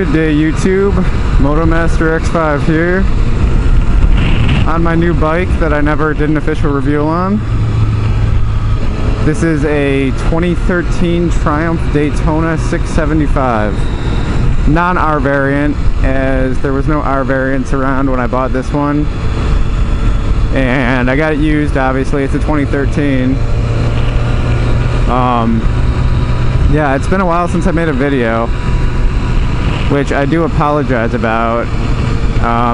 Good day, YouTube. MotoMaster X5 here on my new bike that I never did an official review on. This is a 2013 Triumph Daytona 675 non-R variant, as there was no R variants around when I bought this one, and I got it used. Obviously it's a 2013. Yeah, it's been a while since I made a video, which I do apologize about.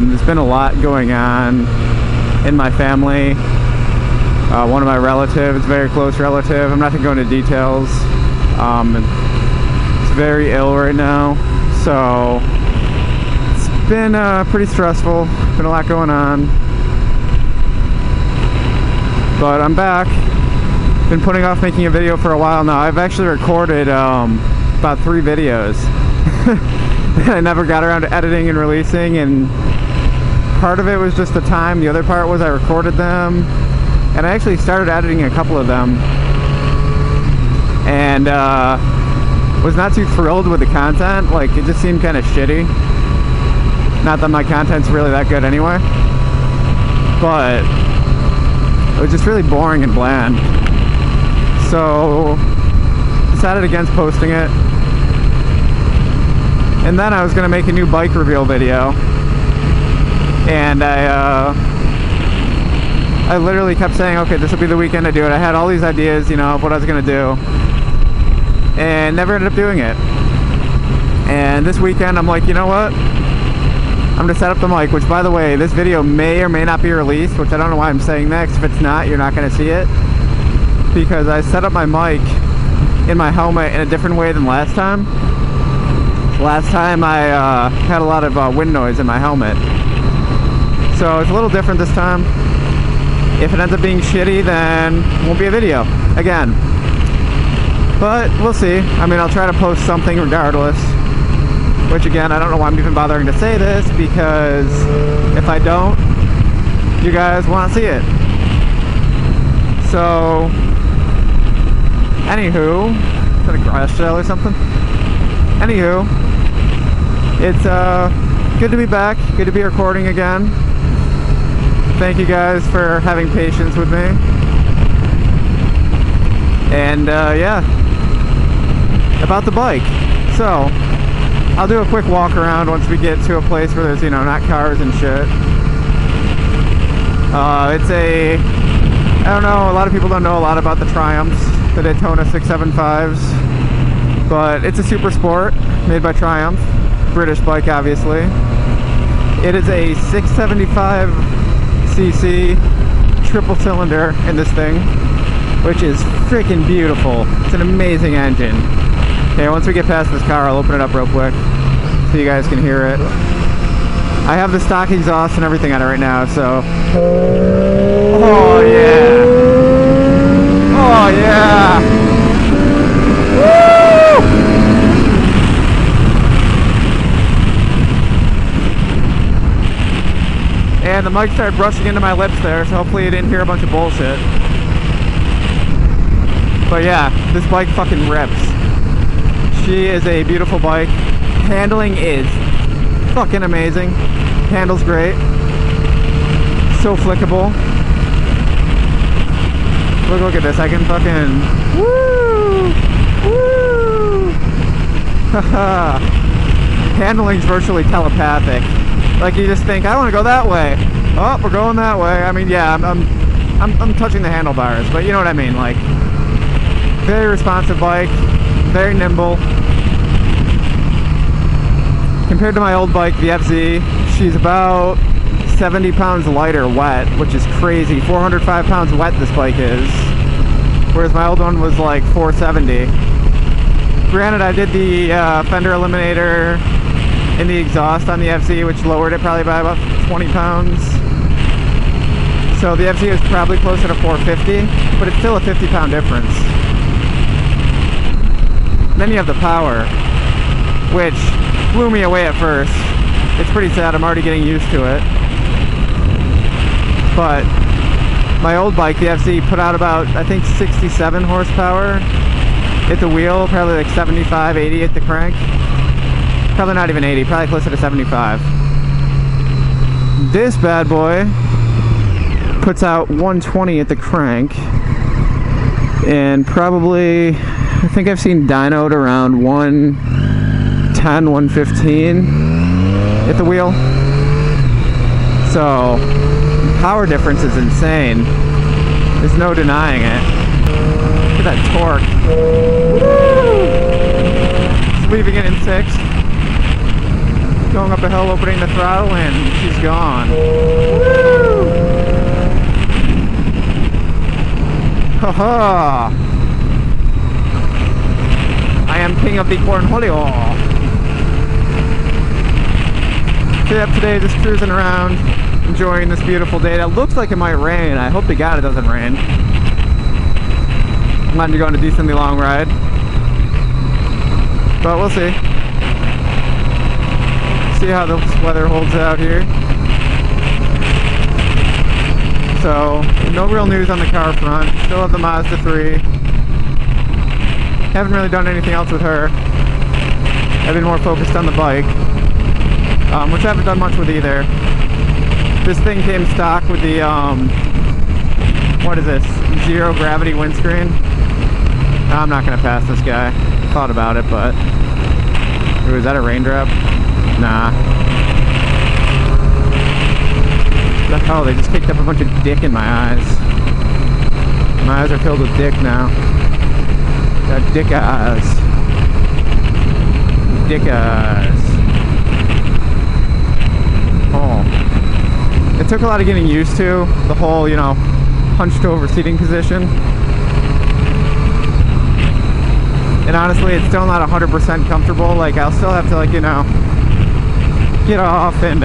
There's been a lot going on in my family. One of my relatives, very close relative, I'm not going to go into details, it's very ill right now, so it's been pretty stressful, been a lot going on, but I'm back. Been putting off making a video for a while now. I've actually recorded about 3 videos I never got around to editing and releasing, and part of it was just the time. The other part was I recorded them, and I actually started editing a couple of them, and was not too thrilled with the content. Like, it just seemed kind of shitty. Not that my content's really that good anyway, but it was just really boring and bland. So decided against posting it. And then I was going to make a new bike reveal video, and I literally kept saying, okay, this will be the weekend I do it. I had all these ideas, you know, of what I was going to do, and never ended up doing it. And this weekend I'm like, you know what, I'm going to set up the mic, which, by the way, this video may or may not be released, which I don't know why I'm saying that, 'cause if it's not, you're not going to see it, because I set up my mic in my helmet in a different way than last time. Last time I had a lot of wind noise in my helmet, so it's a little different this time. If it ends up being shitty, then it won't be a video again, but we'll see. I mean, I'll try to post something regardless, which again, I don't know why I'm even bothering to say this, because if I don't, you guys won't see it. So anywho, is that a grass sale or something? Anywho, it's good to be back, good to be recording again. Thank you guys for having patience with me. And yeah, about the bike. So I'll do a quick walk around once we get to a place where there's, you know, not cars and shit. It's a, I don't know, a lot of people don't know a lot about the Triumphs, the Daytona 675s, but it's a super sport made by Triumph, British bike obviously. It is a 675cc triple cylinder in this thing, which is freaking beautiful. It's an amazing engine. Okay, once we get past this car, I'll open it up real quick so you guys can hear it. I have the stock exhaust and everything on it right now, so. Oh yeah! Oh yeah! Woo! And the mic started brushing into my lips there, so hopefully you didn't hear a bunch of bullshit. But yeah, this bike fucking rips. She is a beautiful bike. Handling is fucking amazing. Handles great. So flickable. Look at this. I can fucking woo! Woo! Haha. Handling's virtually telepathic. Like, you just think, I want to go that way. Oh, we're going that way. I mean, yeah, I'm touching the handlebars, but you know what I mean. Like, very responsive bike, very nimble. Compared to my old bike, the FZ, she's about 70 pounds lighter wet, which is crazy. 405 pounds wet this bike is, whereas my old one was like 470. Granted, I did the fender eliminator in the exhaust on the FZ, which lowered it probably by about 20 pounds. So the FZ is probably closer to 450, but it's still a 50-pound difference. And then you have the power, which blew me away at first. It's pretty sad, I'm already getting used to it. But my old bike, the FZ, put out about, I think, 67 horsepower at the wheel, probably like 75, 80 at the crank. Probably not even 80, probably closer to 75. This bad boy puts out 120 at the crank, and probably, I think I've seen dynoed around 110, 115 at the wheel. So, power difference is insane. There's no denying it. Look at that torque. Woo! Leaving it in 6th. Going up a hill, opening the throttle, and she's gone. Woo! Ha ha! I am king of the cornholio. So yep, today just cruising around, enjoying this beautiful day. That looks like it might rain. I hope to God it doesn't rain. I'm going to go on a decently long ride, but we'll see. See how the weather holds out here. So, no real news on the car front. Still have the Mazda 3. Haven't really done anything else with her. I've been more focused on the bike, which I haven't done much with either. This thing came stock with the, what is this? Zero gravity windscreen. I'm not gonna pass this guy. Thought about it, but... Ooh, is that a raindrop? Nah. What the hell? They just kicked up a bunch of dick in my eyes. My eyes are filled with dick now. Got dick eyes. Dick eyes. Oh. It took a lot of getting used to. The whole, you know, hunched over seating position. And honestly, it's still not 100% comfortable. Like, I'll still have to, like, you know, get off and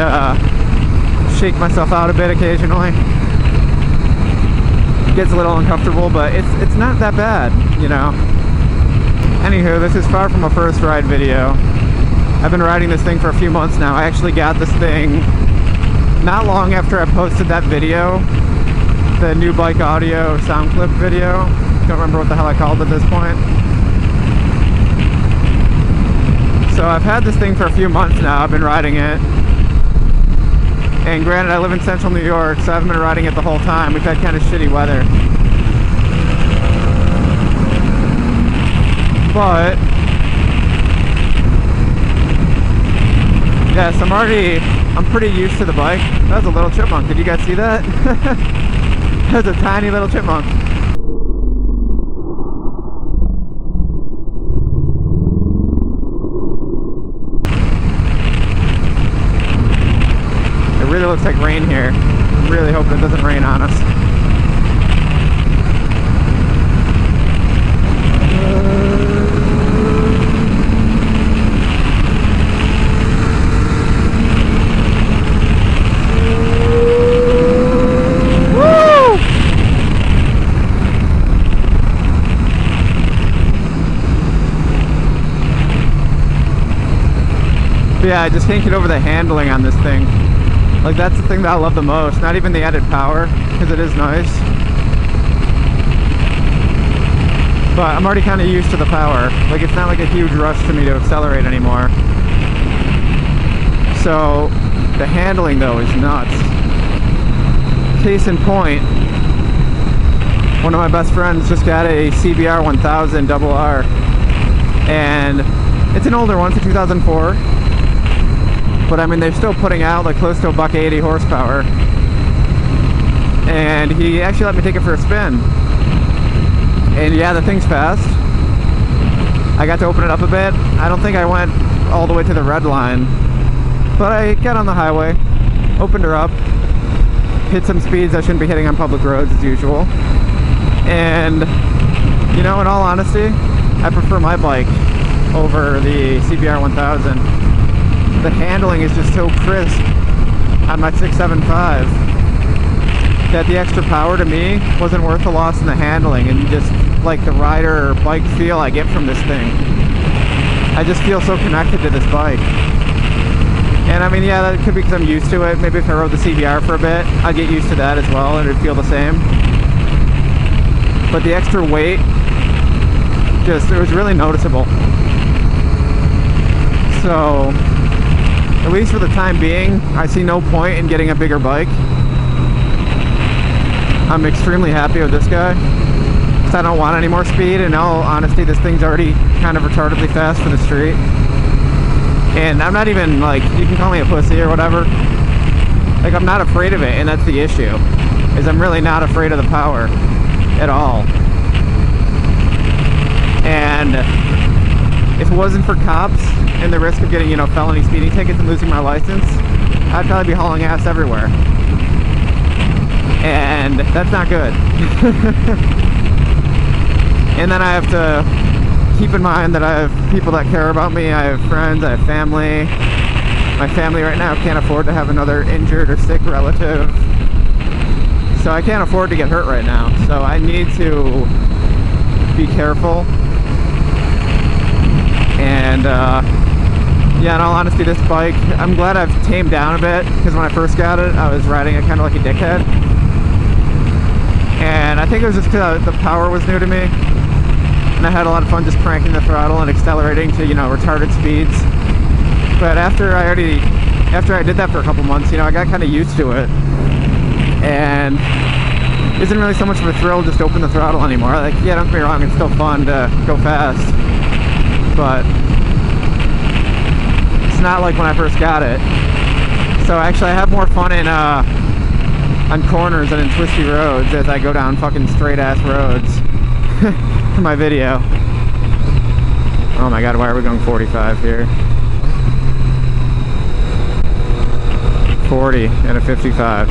shake myself out a bit occasionally. It gets a little uncomfortable, but it's not that bad, you know. Anywho, this is far from a first ride video. I've been riding this thing for a few months now. I actually got this thing not long after I posted that video, the new bike audio sound clip video. Don't remember what the hell I called it at this point. So I've had this thing for a few months now. I've been riding it. And granted, I live in central New York, so I haven't been riding it the whole time. We've had kind of shitty weather. But yes, I'm pretty used to the bike. That was a little chipmunk. Did you guys see that? That was a tiny little chipmunk. It really looks like rain here. I'm really hoping it doesn't rain on us. But yeah, I just can't get over the handling on this thing. Like, that's the thing that I love the most. Not even the added power, because it is nice. But I'm already kind of used to the power. Like, it's not like a huge rush to me to accelerate anymore. So, the handling though is nuts. Case in point, one of my best friends just got a CBR 1000 RR. And it's an older one, it's a 2004. But I mean, they're still putting out like close to $180 horsepower. And he actually let me take it for a spin. And yeah, the thing's fast. I got to open it up a bit. I don't think I went all the way to the red line. But I got on the highway, opened her up, hit some speeds I shouldn't be hitting on public roads as usual. And, you know, in all honesty, I prefer my bike over the CBR 1000. The handling is just so crisp on my 675 that the extra power to me wasn't worth the loss in the handling, and just like the rider or bike feel I get from this thing. I just feel so connected to this bike. And I mean, yeah, that could be because I'm used to it. Maybe if I rode the CBR for a bit, I'd get used to that as well and it'd feel the same. But the extra weight, it was really noticeable. So, at least for the time being, I see no point in getting a bigger bike. I'm extremely happy with this guy. I don't want any more speed. In all honesty, this thing's already kind of retardedly fast for the street. And I'm not even, like, you can call me a pussy or whatever. Like, I'm not afraid of it, and that's the issue. Is I'm really not afraid of the power at all. And if it wasn't for cops and the risk of getting, you know, felony speeding tickets and losing my license, I'd probably be hauling ass everywhere. And that's not good. And then I have to keep in mind that I have people that care about me. I have friends, I have family. My family right now can't afford to have another injured or sick relative. So I can't afford to get hurt right now. So I need to be careful. And yeah, in all honesty, this bike, I'm glad I've tamed down a bit, because when I first got it, I was riding it kind of like a dickhead. And I think it was just because the power was new to me. And I had a lot of fun just cranking the throttle and accelerating to, you know, retarded speeds. But after I did that for a couple months, you know, I got kind of used to it. And it isn't really so much of a thrill just to open the throttle anymore. Like, yeah, don't get me wrong, it's still fun to go fast. But it's not like when I first got it. So actually I have more fun in on corners and in twisty roads as I go down fucking straight ass roads for my video. Oh my god, why are we going 45 here? 40 and a 55.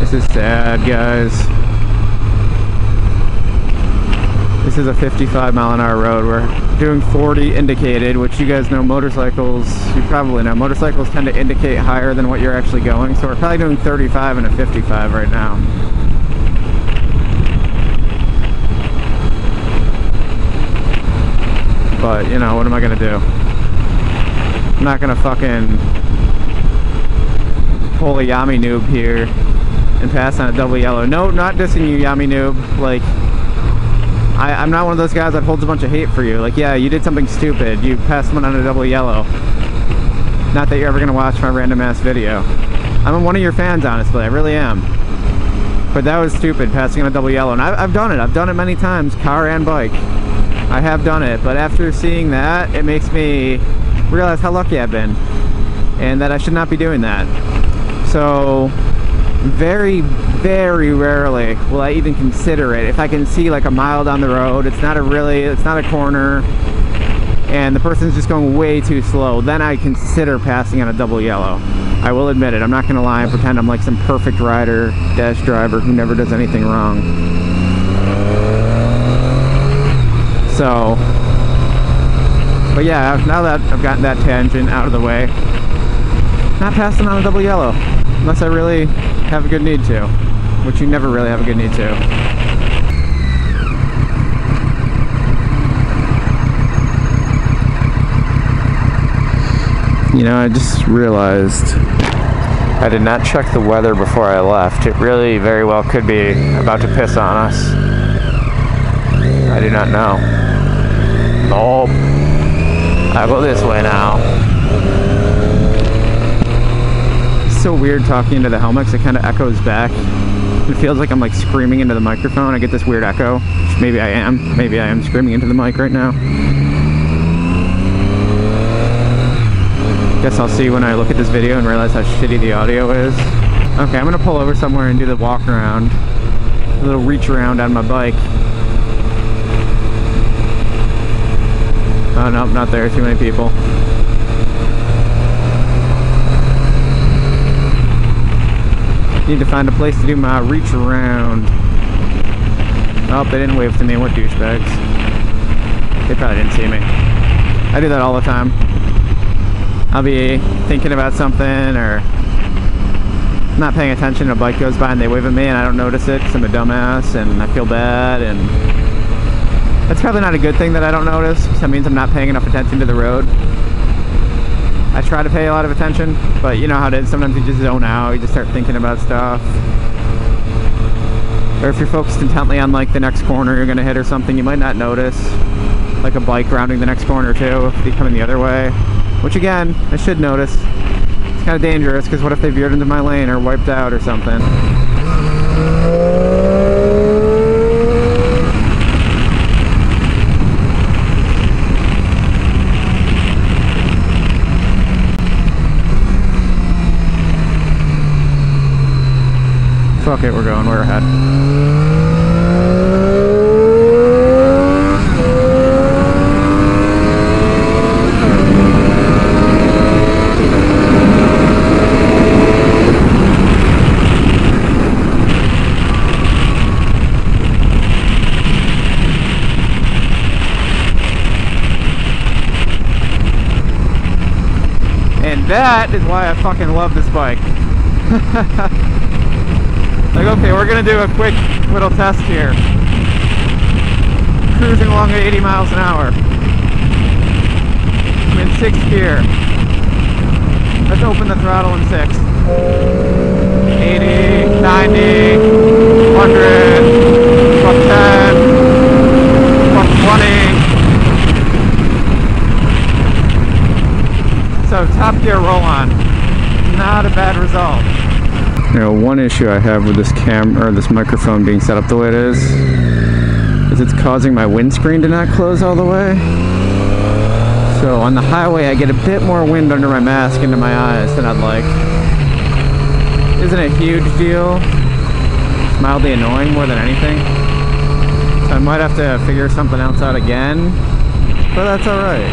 This is sad, guys. This is a 55-mile-an-hour road. We're doing 40 indicated, which you guys know motorcycles, you probably know, motorcycles tend to indicate higher than what you're actually going. So we're probably doing 35 and a 55 right now. But, you know, what am I gonna do? I'm not gonna fucking pull a Yami noob here and pass on a double yellow. No, not dissing you, Yami noob. Like, I'm not one of those guys that holds a bunch of hate for you. Like, yeah, you did something stupid. You passed someone on a double yellow. Not that you're ever gonna watch my random ass video. I'm one of your fans, honestly. I really am. But that was stupid, passing on a double yellow. And I've done it. I've done it many times, car and bike. I have done it. But after seeing that, it makes me realize how lucky I've been. And that I should not be doing that. So, very, very rarely will I even consider it. If I can see like a mile down the road, it's not a corner, and the person's just going way too slow, then I consider passing on a double yellow. I will admit it. I'm not gonna lie and pretend I'm like some perfect rider dash driver who never does anything wrong. So, but yeah, now that I've gotten that tangent out of the way, not passing on a double yellow unless I really have a good need to, which you never really have a good need to. You know, I just realized I did not check the weather before I left. It really very well could be about to piss on us. I do not know. Nope. I'll go this way now. It's so weird talking into the helmet because it kind of echoes back. It feels like I'm like screaming into the microphone. I get this weird echo. Maybe I am. Maybe I am screaming into the mic right now. Guess I'll see when I look at this video and realize how shitty the audio is. Okay, I'm gonna pull over somewhere and do the walk around. A little reach around on my bike. Oh no, not there. Too many people. Need to find a place to do my reach around. Oh, they didn't wave to me. What douchebags. They probably didn't see me. I do that all the time. I'll be thinking about something or not paying attention, a bike goes by and they wave at me and I don't notice it because I'm a dumbass and I feel bad, and that's probably not a good thing that I don't notice, because that means I'm not paying enough attention to the road. I try to pay a lot of attention, but you know how it is, sometimes you just zone out, you just start thinking about stuff. Or if you're focused intently on like the next corner you're gonna hit or something, you might not notice like a bike rounding the next corner too if they come in the other way. Which again, I should notice. It's kind of dangerous because what if they veered into my lane or wiped out or something? Fuck it, we're going, we're ahead. And that is why I fucking love this bike. Like, okay, we're gonna do a quick little test here. Cruising along at 80 miles an hour. I'm in 6th gear. Let's open the throttle in 6th. 80, 90, 100, buck 10, buck 20. So top gear roll on. Not a bad result. You know, one issue I have with this camera or this microphone being set up the way it is it's causing my windscreen to not close all the way. So on the highway I get a bit more wind under my mask into my eyes than I'd like. Isn't a huge deal. It's mildly annoying more than anything. So I might have to figure something else out again, but that's alright.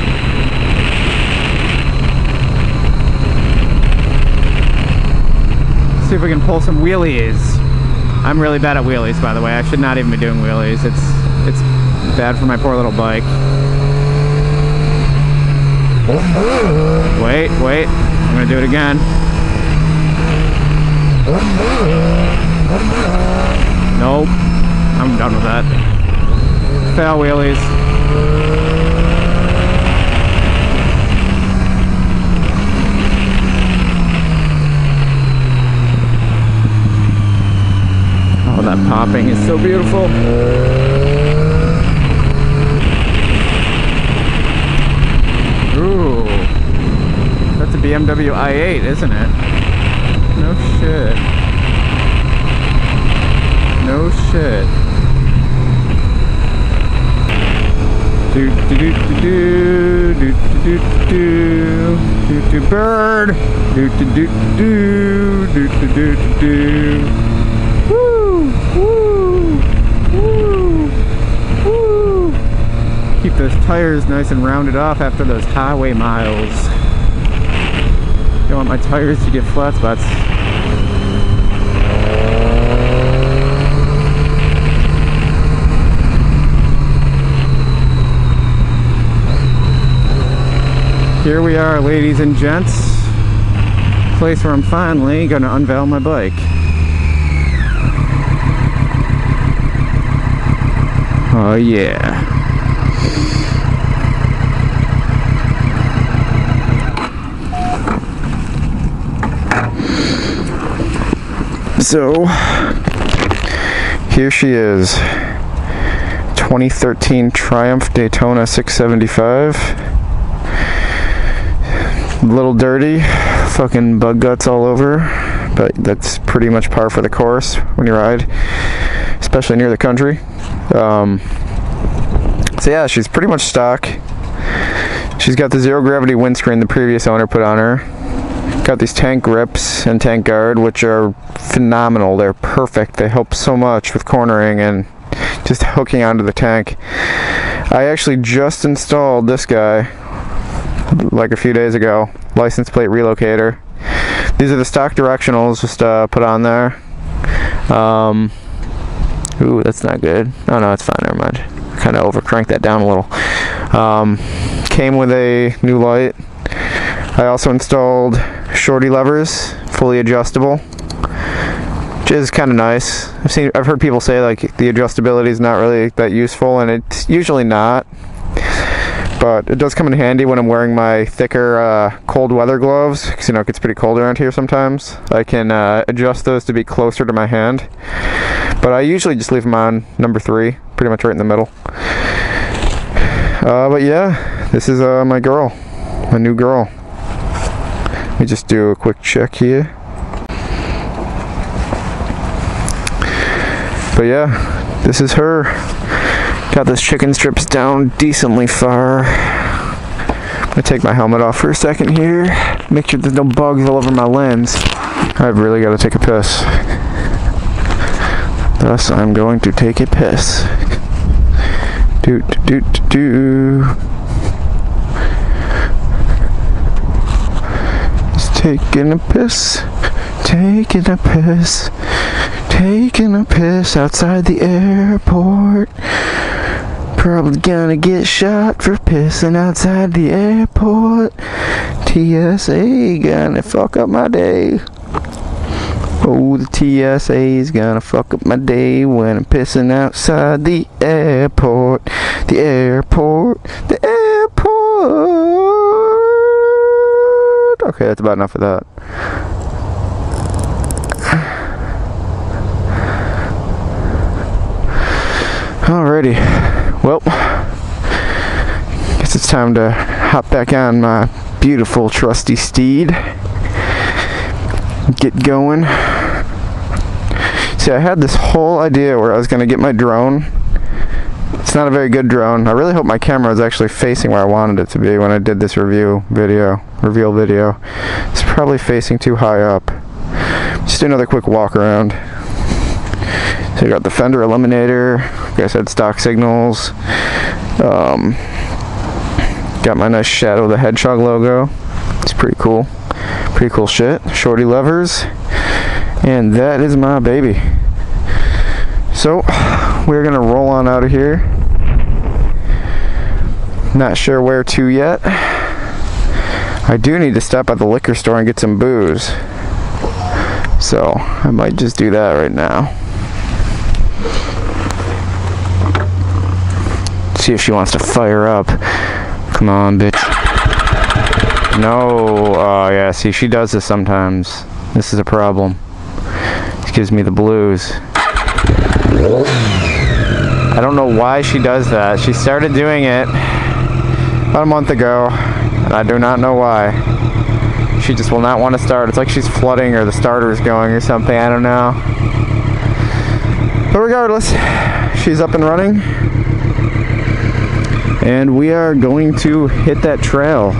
See if we can pull some wheelies. I'm really bad at wheelies, by the way. I should not even be doing wheelies. It's bad for my poor little bike. Wait. I'm gonna do it again. Nope. I'm done with that. Fail wheelies. Oh, that popping is so beautiful. Ooh. That's a BMW i8, isn't it? No shit. No shit. Do do do do do do do do do bird. Do do do do do do do do. Woo! Woo! Woo! Woo! Keep those tires nice and rounded off after those highway miles. Don't want my tires to get flat spots. Here we are, ladies and gents. Place where I'm finally gonna unveil my bike. Oh yeah. So here she is. 2013 Triumph Daytona 675. A little dirty, fucking bug guts all over, but that's pretty much par for the course when you ride, especially near the country. So yeah, she's pretty much stock. She's got the zero gravity windscreen the previous owner put on her. Got these tank grips and tank guard, which are phenomenal. They're perfect. They help so much with cornering and just hooking onto the tank. I actually just installed this guy like a few days ago. License plate relocator. These are the stock directionals just put on there. Ooh, that's not good. Oh no, it's fine, never mind. Kind of overcranked that down a little. Came with a new light. I also installed shorty levers, fully adjustable, which is kind of nice. I've heard people say like the adjustability is not really that useful, and it's usually not. but it does come in handy when I'm wearing my thicker cold weather gloves, because you know it gets pretty cold around here sometimes. I can adjust those to be closer to my hand, but I usually just leave them on number 3, pretty much right in the middle. But yeah, this is my girl, my new girl. Let me just do a quick check here. But yeah, this is her. Got this chicken strips down decently far. I'm gonna take my helmet off for a second here. Make sure there's no bugs all over my lens. I've really got to take a piss. Thus, I'm going to take a piss. Just taking a piss. Taking a piss. Taking a piss outside the airport. Probably gonna get shot for pissing outside the airport. TSA gonna fuck up my day. Oh, the TSA is gonna fuck up my day when I'm pissing outside the airport. The airport. The airport. Okay, that's about enough of that. Alrighty, well, guess it's time to hop back on my beautiful trusty steed. Get going. See, I had this whole idea where I was going to get my drone. It's not a very good drone. I really hope my camera is actually facing where I wanted it to be when I did this reveal video. It's probably facing too high up. Just do another quick walk around. So you got the fender eliminator, like I said, stock signals, got my nice Shadow the Hedgehog logo. It's pretty cool shit. Shorty levers, and that is my baby. So we're gonna roll on out of here. Not sure where to yet. I do need to stop at the liquor store and get some booze, so I might just do that right now. See if she wants to fire up. Come on, bitch. No. Oh, yeah, see, she does this sometimes. This is a problem. She gives me the blues. I don't know why she does that. She started doing it about a month ago, and I do not know why. She just will not want to start. It's like she's flooding or the starter's going or something. I don't know. But regardless, she's up and running. And we are going to hit that trail.